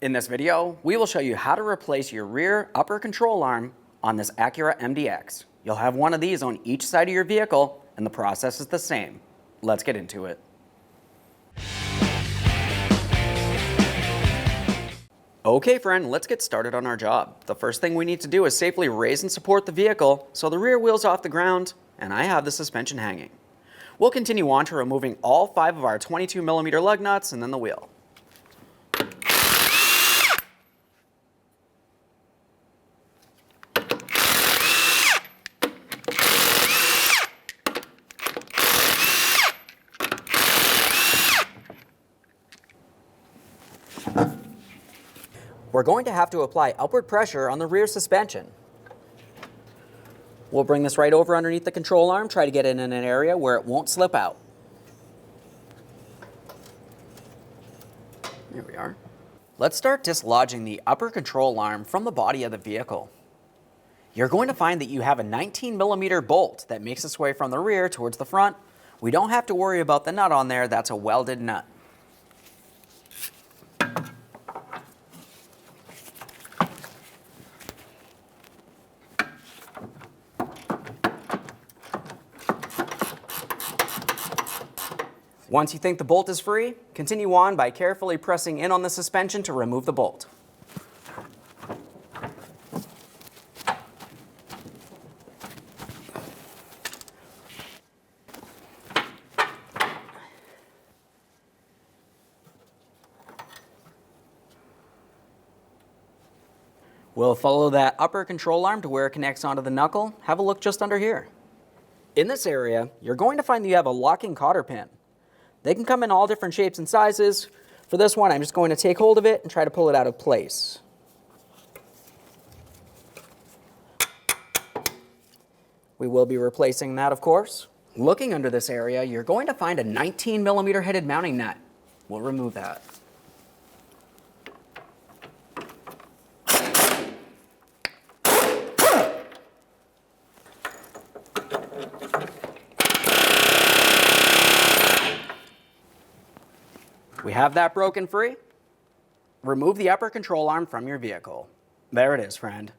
In this video, we will show you how to replace your rear upper control arm on this Acura MDX. You'll have one of these on each side of your vehicle, and the process is the same. Let's get into it. Okay friend, let's get started on our job. The first thing we need to do is safely raise and support the vehicle so the rear wheel's off the ground and I have the suspension hanging. We'll continue on to removing all 5 of our 22mm lug nuts and then the wheel. We're going to have to apply upward pressure on the rear suspension. We'll bring this right over underneath the control arm, try to get it in an area where it won't slip out. There we are. Let's start dislodging the upper control arm from the body of the vehicle. You're going to find that you have a 19mm bolt that makes its way from the rear towards the front. We don't have to worry about the nut on there, that's a welded nut. Once you think the bolt is free, continue on by carefully pressing in on the suspension to remove the bolt. We'll follow that upper control arm to where it connects onto the knuckle. Have a look just under here. In this area, you're going to find that you have a locking cotter pin. They can come in all different shapes and sizes. For this one, I'm just going to take hold of it and try to pull it out of place. We will be replacing that, of course. Looking under this area, you're going to find a 19mm headed mounting nut. We'll remove that. We have that broken free. Remove the upper control arm from your vehicle. There it is, friend.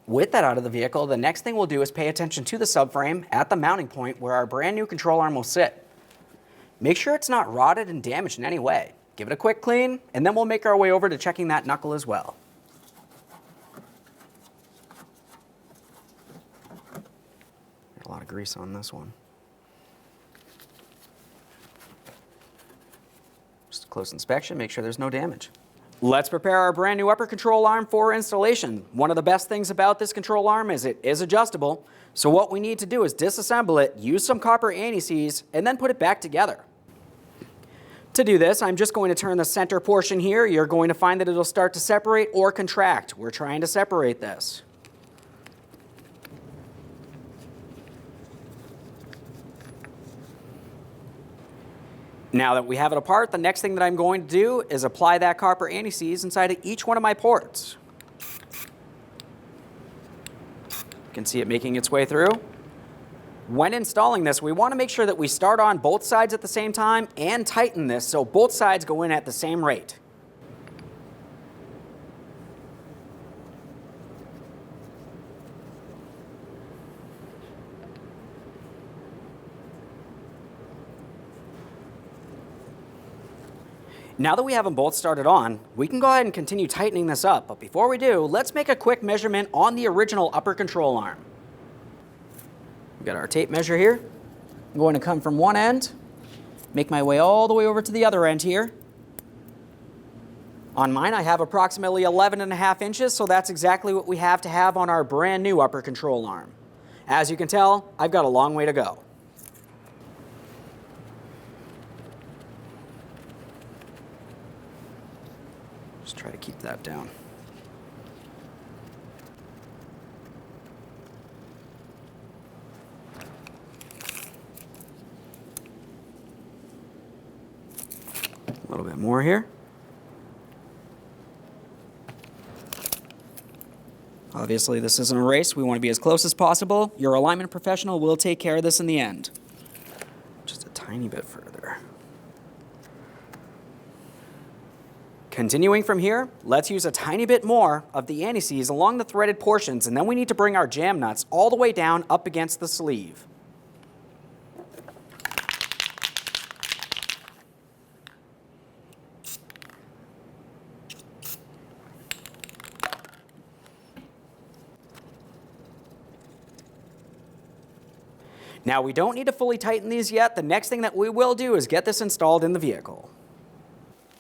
With that out of the vehicle, the next thing we'll do is pay attention to the subframe at the mounting point where our brand new control arm will sit. Make sure it's not rotted and damaged in any way. Give it a quick clean, and then we'll make our way over to checking that knuckle as well. A lot of grease on this one. Close inspection, make sure there's no damage. Let's prepare our brand new upper control arm for installation. One of the best things about this control arm is it is adjustable. So what we need to do is disassemble it, use some copper anti-seize, and then put it back together. To do this, I'm just going to turn the center portion here. You're going to find that it'll start to separate or contract. We're trying to separate this. Now that we have it apart, the next thing that I'm going to do is apply that copper anti-seize inside of each one of my ports. You can see it making its way through. When installing this, we want to make sure that we start on both sides at the same time and tighten this so both sides go in at the same rate. Now that we have them both started on, we can go ahead and continue tightening this up, but before we do, let's make a quick measurement on the original upper control arm. We've got our tape measure here. I'm going to come from one end, make my way all the way over to the other end here. On mine, I have approximately 11.5 inches, so that's exactly what we have to have on our brand new upper control arm. As you can tell, I've got a long way to go. Just try to keep that down. A little bit more here. Obviously, this isn't a race. We want to be as close as possible. Your alignment professional will take care of this in the end. Just a tiny bit further. Continuing from here, let's use a tiny bit more of the anti-seize along the threaded portions, and then we need to bring our jam nuts all the way down up against the sleeve. Now, we don't need to fully tighten these yet. The next thing that we will do is get this installed in the vehicle.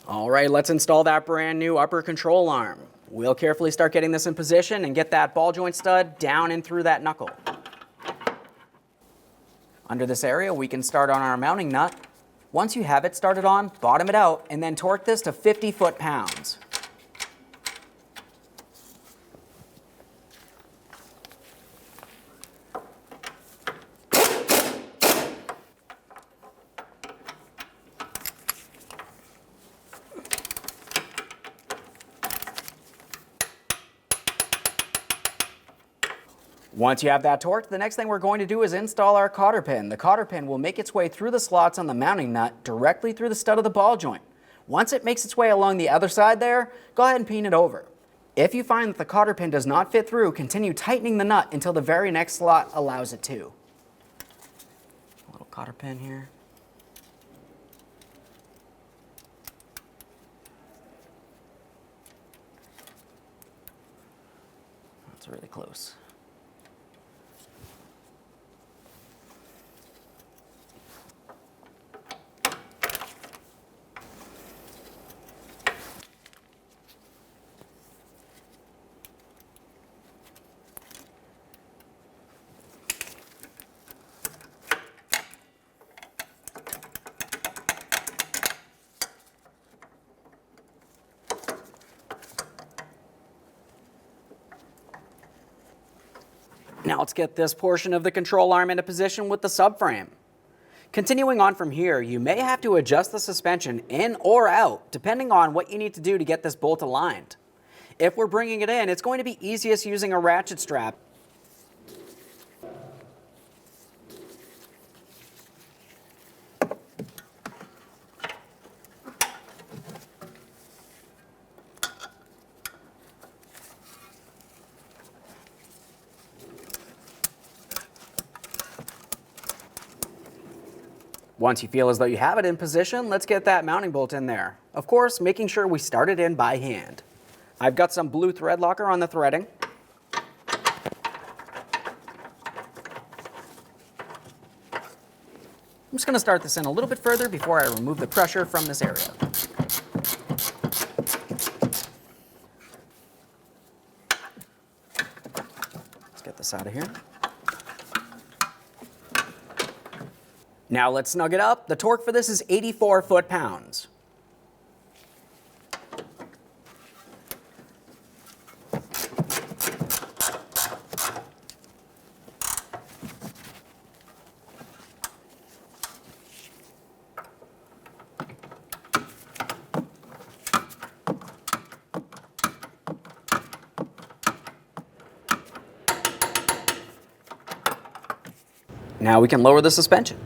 All right, let's install that brand new upper control arm. We'll carefully start getting this in position and get that ball joint stud down and through that knuckle. Under this area, we can start on our mounting nut. Once you have it started on, bottom it out and then torque this to 50 foot-pounds. Once you have that torqued, the next thing we're going to do is install our cotter pin. The cotter pin will make its way through the slots on the mounting nut directly through the stud of the ball joint. Once it makes its way along the other side there, go ahead and pin it over. If you find that the cotter pin does not fit through, continue tightening the nut until the very next slot allows it to. A little cotter pin here. That's really close. Now let's get this portion of the control arm into position with the subframe. Continuing on from here, you may have to adjust the suspension in or out, depending on what you need to do to get this bolt aligned. If we're bringing it in, it's going to be easiest using a ratchet strap. Once you feel as though you have it in position, let's get that mounting bolt in there. Of course, making sure we start it in by hand. I've got some blue thread locker on the threading. I'm just going to start this in a little bit further before I remove the pressure from this area. Let's get this out of here. Now let's snug it up. The torque for this is 84 foot-pounds. Now we can lower the suspension.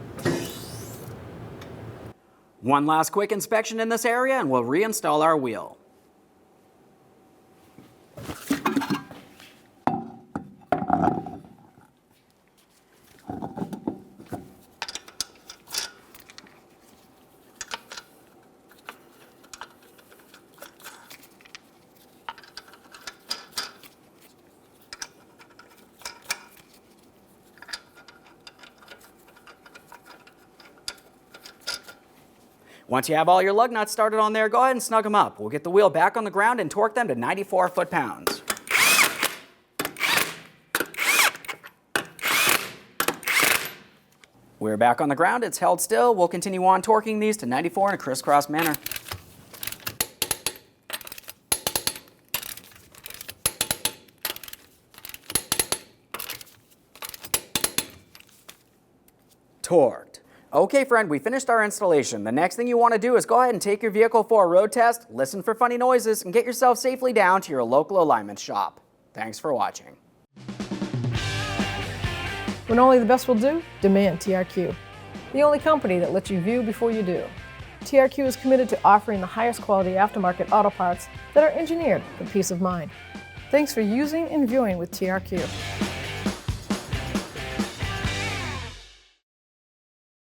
One last quick inspection in this area and we'll reinstall our wheel. Once you have all your lug nuts started on there, go ahead and snug them up. We'll get the wheel back on the ground and torque them to 94 foot-pounds. We're back on the ground, it's held still. We'll continue on torquing these to 94 in a crisscross manner. Torqued. Okay, friend, we finished our installation. The next thing you want to do is go ahead and take your vehicle for a road test, listen for funny noises, and get yourself safely down to your local alignment shop. Thanks for watching. When only the best will do, demand TRQ. The only company that lets you view before you do. TRQ is committed to offering the highest quality aftermarket auto parts that are engineered for peace of mind. Thanks for using and viewing with TRQ.